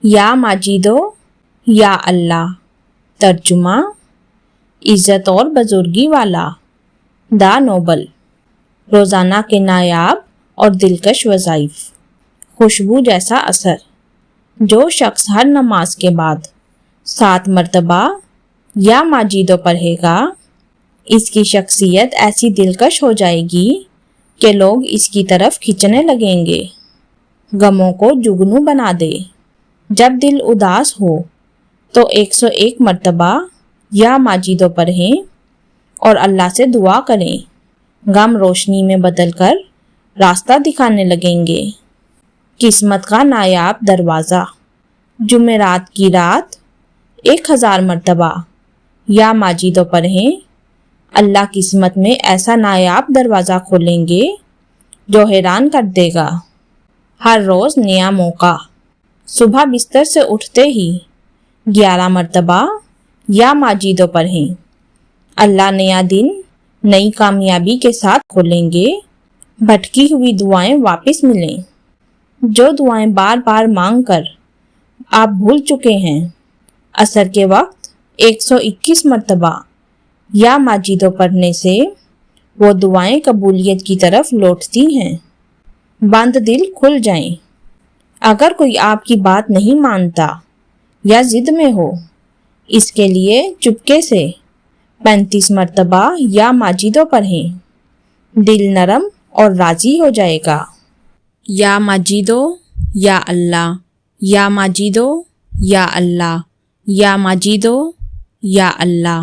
یا ماجدو یا اللہ۔ ترجمہ: عزت اور بزرگی والا، دا نوبل۔ روزانہ کے نایاب اور دلکش وظائف۔ خوشبو جیسا اثر۔ جو شخص ہر نماز کے بعد 7 مرتبہ یا ماجدو پڑھے گا، اس کی شخصیت ایسی دلکش ہو جائے گی کہ لوگ اس کی طرف کھنچنے لگیں گے۔ غموں کو جگنو بنا دے۔ جب دل اداس ہو تو 101 مرتبہ یا ماجدو پڑھیں اور اللہ سے دعا کریں۔ غم روشنی میں بدل کر راستہ دکھانے لگیں گے۔ قسمت کا نایاب دروازہ۔ جمعرات کی رات 1000 مرتبہ یا ماجدو پڑھیں، اللہ قسمت میں ایسا نایاب دروازہ کھولیں گے جو حیران کر دے گا۔ ہر روز نیا موقع۔ صبح بستر سے اٹھتے ہی 11 مرتبہ یا ماجدو پڑھیں، اللہ نیا دن نئی کامیابی کے ساتھ کھولیں گے۔ بھٹکی ہوئی دعائیں واپس ملیں۔ جو دعائیں بار بار مانگ کر آپ بھول چکے ہیں، عصر کے وقت 121 مرتبہ یا ماجدو پڑھنے سے وہ دعائیں قبولیت کی طرف لوٹتی ہیں۔ بند دل کھل جائیں۔ اگر کوئی آپ کی بات نہیں مانتا یا ضد میں ہو، اس کے لیے چپکے سے 35 مرتبہ یا ماجدو پڑھیں، دل نرم اور راضی ہو جائے گا۔ یا ماجدو یا اللہ، یا ماجدو یا اللہ، یا ماجدو یا اللہ۔